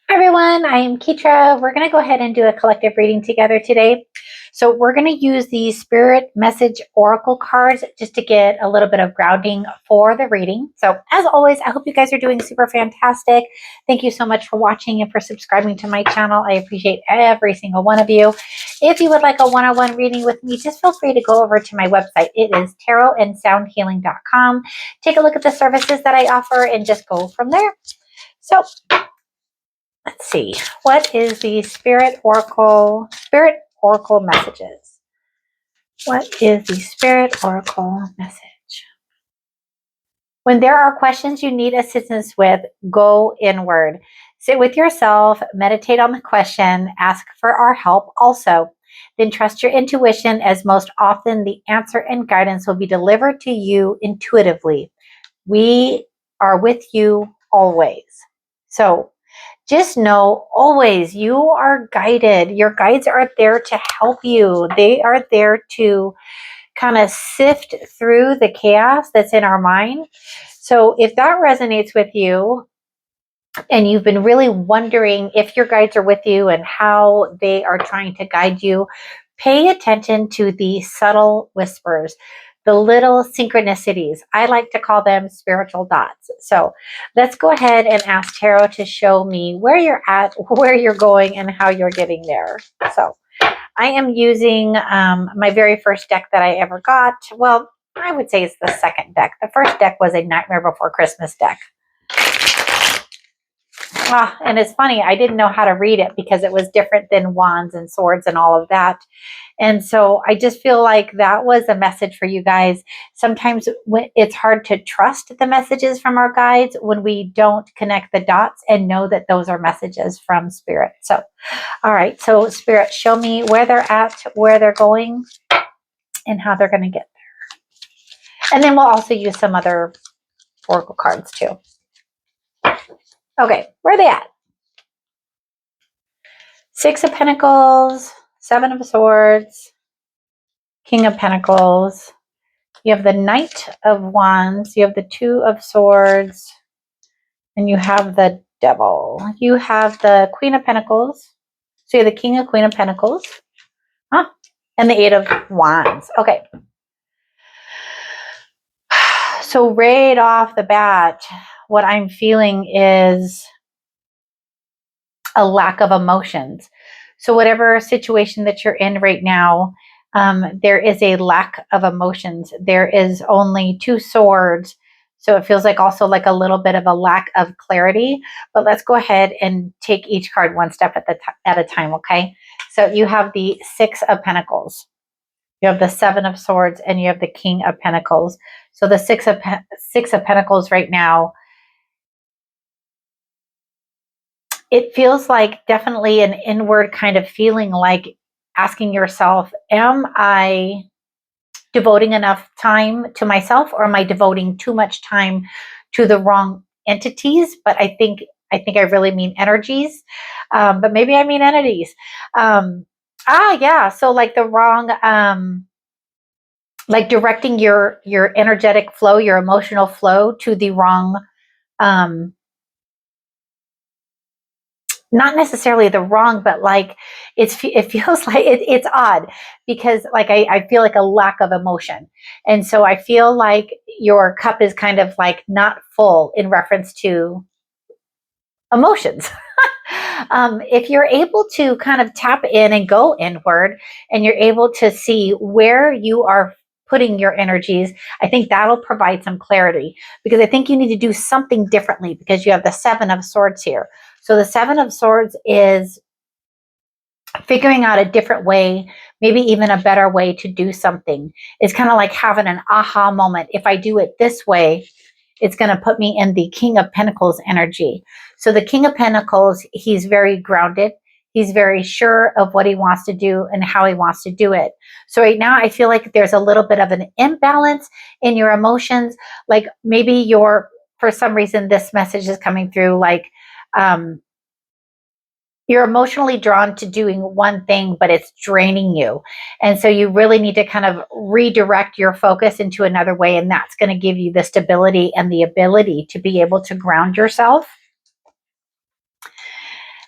Hi everyone, I am Ketra. We're going to go ahead and do a collective reading together today. So we're going to use the Spirit Message Oracle cards just to get a little bit of grounding for the reading. So as always, I hope you guys are doing super fantastic. Thank you so much for watching and for subscribing to my channel. I appreciate every single one of you. If you would like a one-on-one reading with me, just feel free to go over to my website. It is tarotandsoundhealing.com. Take a look at the services that I offer and just go from there. So let's see. What is the Spirit Oracle messages? What is the Spirit Oracle message? When there are questions you need assistance with, go inward. Sit with yourself, meditate on the question, ask for our help also. Then trust your intuition, as most often the answer and guidance will be delivered to you intuitively. We are with you always. So just know always you are guided. Your guides are there to help you. They are there to kind of sift through the chaos that's in our mind. So if that resonates with you and you've been really wondering if your guides are with you and how they are trying to guide you, pay attention to the subtle whispers, the little synchronicities. I like to call them spiritual dots. So let's go ahead and ask Tarot to show me where you're at, where you're going, and how you're getting there. So I am using my very first deck that I ever got. Well, I would say it's the second deck. The first deck was a Nightmare Before Christmas deck. And it's funny, I didn't know how to read it because it was different than wands and swords and all of that. And so I just feel like that was a message for you guys. Sometimes it's hard to trust the messages from our guides when we don't connect the dots and know that those are messages from Spirit. So, all right. So Spirit, show me where they're at, where they're going, and how they're going to get there. And then we'll also use some other oracle cards too. Okay, where are they at? Six of Pentacles, Seven of Swords, King of Pentacles. You have the Knight of Wands, you have the Two of Swords, and you have the Devil. You have the Queen of Pentacles. So you have the King of Queen of Pentacles. And the Eight of Wands. Okay. So right off the bat, what I'm feeling is a lack of emotions. So whatever situation that you're in right now, there is a lack of emotions. There is only two swords. So it feels like also like a little bit of a lack of clarity. But let's go ahead and take each card one step at a time, okay? So you have the Six of Pentacles. You have the Seven of Swords, and you have the King of Pentacles. So the Six of Pentacles right now, it feels like definitely an inward kind of feeling, like asking yourself, am I devoting enough time to myself, or am I devoting too much time to the wrong entities? But I think I really mean energies, but maybe I mean entities. Yeah. So like the wrong, like directing your energetic flow, your emotional flow to the wrong, not necessarily the wrong, but like it feels like it's odd because like I feel like a lack of emotion. And so I feel like your cup is kind of like not full in reference to emotions. If you're able to kind of tap in and go inward, and you're able to see where you are putting your energies, I think that'll provide some clarity, because I think you need to do something differently, because you have the Seven of Swords here. So the Seven of Swords is figuring out a different way, maybe even a better way to do something. It's kind of like having an aha moment. If I do it this way, it's going to put me in the King of Pentacles energy. So the King of Pentacles, he's very grounded. He's very sure of what he wants to do and how he wants to do it. So right now, I feel like there's a little bit of an imbalance in your emotions. Like maybe for some reason, this message is coming through like, you're emotionally drawn to doing one thing, but it's draining you. And so you really need to kind of redirect your focus into another way. And that's going to give you the stability and the ability to be able to ground yourself.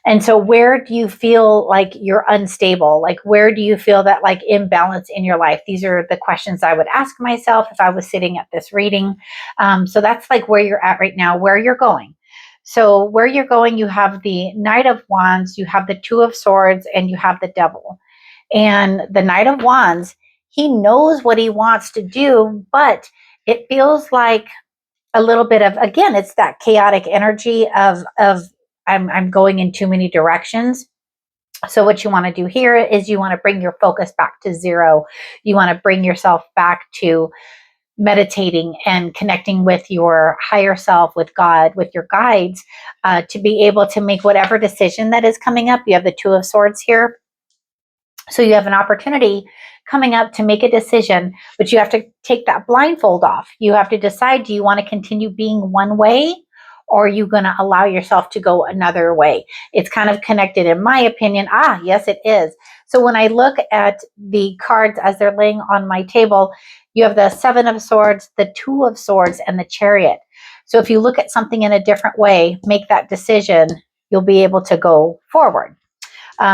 And so where do you feel like you're unstable? Like, where do you feel that like imbalance in your life? These are the questions I would ask myself if I was sitting at this reading. So that's like where you're at right now, where you're going. So where you're going, you have the Knight of Wands, you have the Two of Swords, and you have the Devil. And the Knight of Wands, he knows what he wants to do, but it feels like a little bit of, again, it's that chaotic energy of I'm going in too many directions. So what you want to do here is you want to bring your focus back to zero. You want to bring yourself back to meditating and connecting with your higher self, with God, with your guides, to be able to make whatever decision that is coming up. You have the Two of Swords here. So you have an opportunity coming up to make a decision, but you have to take that blindfold off. You have to decide, do you want to continue being one way, or are you going to allow yourself to go another way? It's kind of connected, in my opinion. Yes, it is. So when I look at the cards as they're laying on my table, you have the Seven of Swords, the Two of Swords, and the Chariot. So if you look at something in a different way, make that decision, you'll be able to go forward.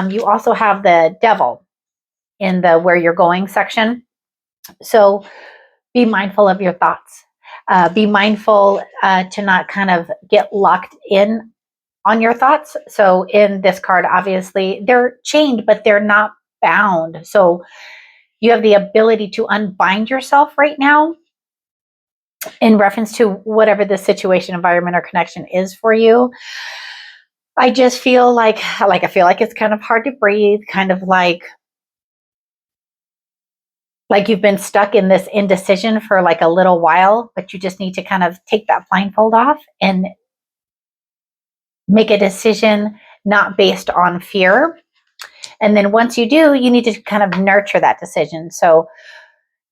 You also have the Devil in the where you're going section. So be mindful of your thoughts. Be mindful to not kind of get locked in on your thoughts. So in this card, obviously, they're chained, but they're not bound. So you have the ability to unbind yourself right now in reference to whatever the situation, environment, or connection is for you. I just feel like I feel like it's kind of hard to breathe, kind of like you've been stuck in this indecision for like a little while, but you just need to kind of take that blindfold off and make a decision not based on fear. And then once you do, you need to kind of nurture that decision. So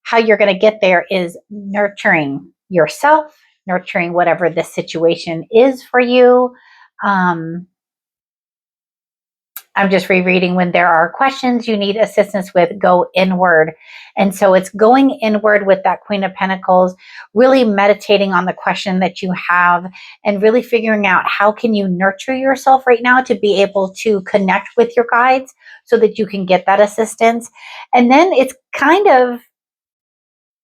how you're going to get there is nurturing yourself, nurturing whatever the situation is for you. I'm just rereading, when there are questions you need assistance with, go inward. And so it's going inward with that Queen of Pentacles, really meditating on the question that you have and really figuring out how can you nurture yourself right now to be able to connect with your guides so that you can get that assistance. And then it's kind of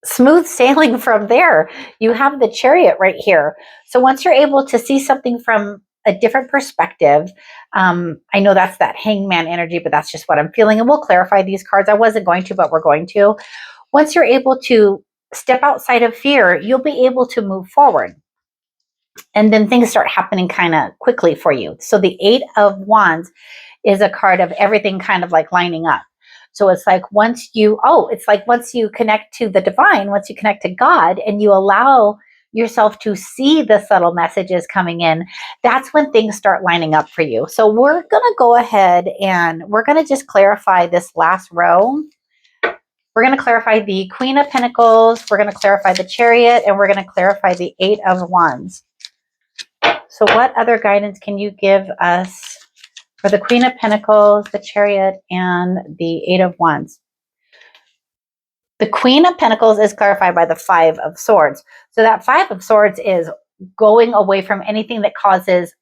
smooth sailing from there. You have the Chariot right here. So once you're able to see something from a different perspective, I know that's that Hangman energy, but that's just what I'm feeling. And we'll clarify these cards. I wasn't going to, but we're going to. Once you're able to step outside of fear, you'll be able to move forward. And then things start happening kind of quickly for you. So the Eight of Wands is a card of everything kind of like lining up. So it's like once you connect to the divine, once you connect to God and you allow yourself to see the subtle messages coming in, that's when things start lining up for you. So we're going to go ahead and we're going to just clarify this last row. We're going to clarify the Queen of Pentacles, we're going to clarify the Chariot, and we're going to clarify the Eight of Wands. So what other guidance can you give us for the Queen of Pentacles, the Chariot, and the Eight of Wands? The Queen of Pentacles is clarified by the Five of Swords. So that Five of Swords is going away from anything that causes,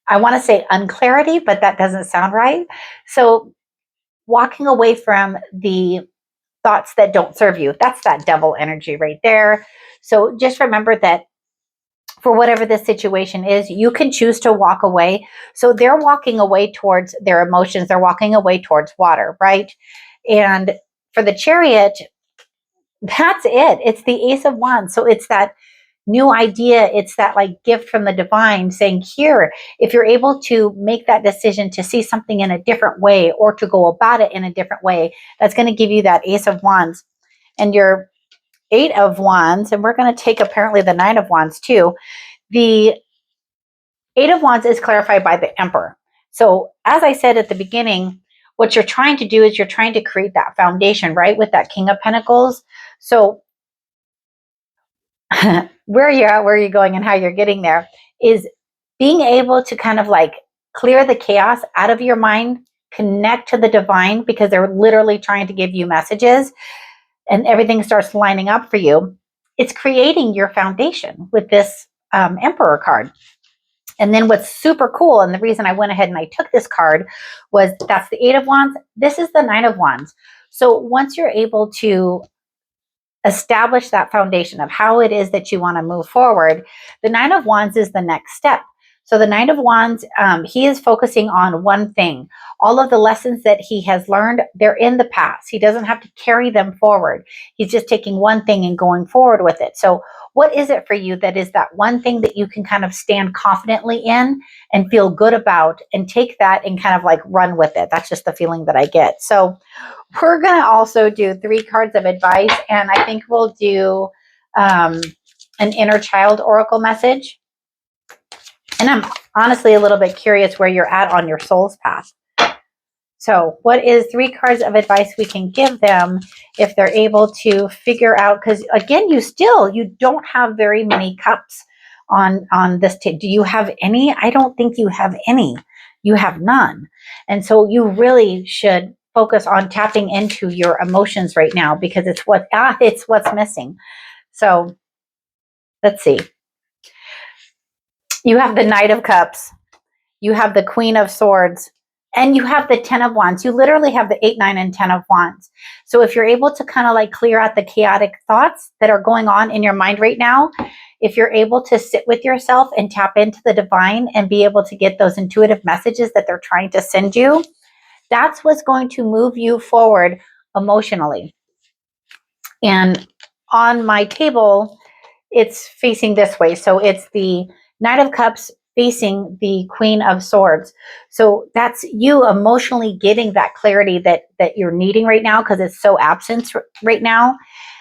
I want to say unclarity, but that doesn't sound right. So walking away from the thoughts that don't serve you. That's that Devil energy right there. So just remember that for whatever the situation is, you can choose to walk away. So they're walking away towards their emotions. They're walking away towards water, right? And for the Chariot, that's it. It's the Ace of Wands. So it's that new idea. It's that like gift from the divine saying, here, if you're able to make that decision to see something in a different way or to go about it in a different way, that's going to give you that Ace of Wands. And your Eight of Wands, and we're going to take apparently the Nine of Wands too. The Eight of Wands is clarified by the Emperor. So as I said at the beginning, what you're trying to do is you're trying to create that foundation, right? With that King of Pentacles. So where you're at, where you're going, and how you're getting there is being able to kind of like clear the chaos out of your mind, connect to the divine, because they're literally trying to give you messages and everything starts lining up for you. It's creating your foundation with this Emperor card. And then what's super cool, and the reason I went ahead and I took this card was that's the Eight of Wands. This is the Nine of Wands. So once you're able to establish that foundation of how it is that you want to move forward, the Nine of Wands is the next step. So the Nine of Wands, he is focusing on one thing. All of the lessons that he has learned, they're in the past. He doesn't have to carry them forward. He's just taking one thing and going forward with it. So what is it for you that is that one thing that you can kind of stand confidently in and feel good about and take that and kind of like run with it? That's just the feeling that I get. So we're going to also do 3 cards of advice, and I think we'll do an inner child oracle message. And I'm honestly a little bit curious where you're at on your soul's path. So what is 3 cards of advice we can give them if they're able to figure out, because again, you don't have very many cups on this table. Do you have any? I don't think you have any. You have none. And so you really should focus on tapping into your emotions right now, because it's what's missing. So let's see. You have the Knight of Cups. You have the Queen of Swords. And you have the 10 of Wands. You literally have the 8, 9, and 10 of Wands. So if you're able to kind of like clear out the chaotic thoughts that are going on in your mind right now, if you're able to sit with yourself and tap into the divine and be able to get those intuitive messages that they're trying to send you, that's what's going to move you forward emotionally. And on my table, it's facing this way. So it's the Knight of Cups facing the Queen of Swords. So that's you emotionally getting that clarity that you're needing right now, because it's so absent right now.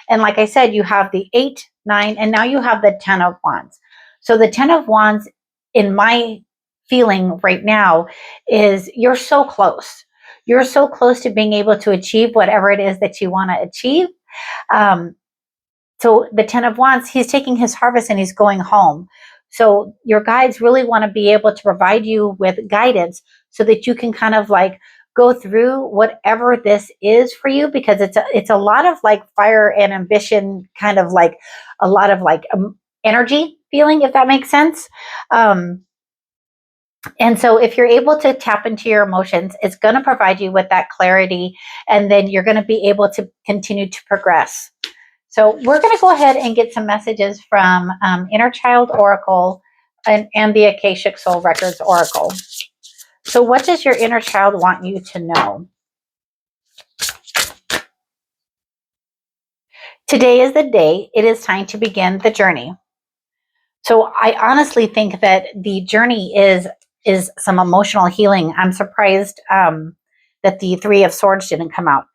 And like I said, you have the 8, 9, and now you have the 10 of Wands. So the 10 of Wands, in my feeling right now, is you're so close. You're so close to being able to achieve whatever it is that you want to achieve. So the 10 of Wands, he's taking his harvest and he's going home. So your guides really want to be able to provide you with guidance so that you can kind of like go through whatever this is for you, because it's a lot of like fire and ambition, kind of like a lot of like energy feeling, if that makes sense. And so if you're able to tap into your emotions, it's going to provide you with that clarity, and then you're going to be able to continue to progress. So we're going to go ahead and get some messages from Inner Child Oracle and the Akashic Soul Records Oracle. So what does your inner child want you to know? Today is the day. It is time to begin the journey. So I honestly think that the journey is some emotional healing. I'm surprised that the 3 of Swords didn't come out.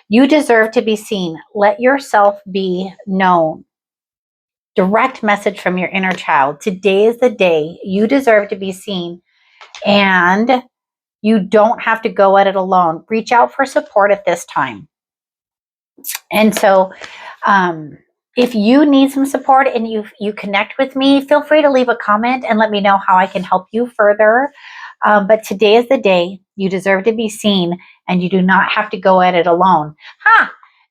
You deserve to be seen. Let yourself be known. Direct message from your inner child. Today is the day. You deserve to be seen, and you don't have to go at it alone. Reach out for support at this time. And so if you need some support and you connect with me, feel free to leave a comment and let me know how I can help you further. But today is the day. You deserve to be seen, and you do not have to go at it alone.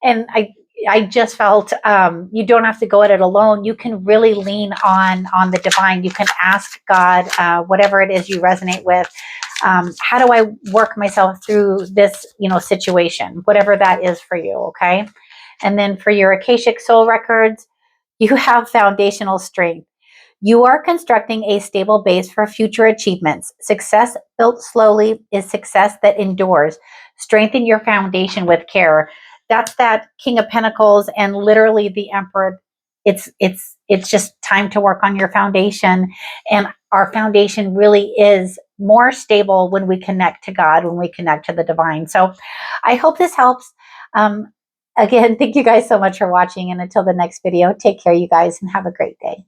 And I just felt you don't have to go at it alone. You can really lean on the divine. You can ask God whatever it is you resonate with. How do I work myself through this, situation, whatever that is for you, okay? And then for your Akashic Soul Records, you have foundational strength. You are constructing a stable base for future achievements. Success built slowly is success that endures. Strengthen your foundation with care. That's that King of Pentacles and literally the Emperor. It's just time to work on your foundation. And our foundation really is more stable when we connect to God, when we connect to the divine. So I hope this helps. Again, thank you guys so much for watching. And until the next video, take care, you guys, and have a great day.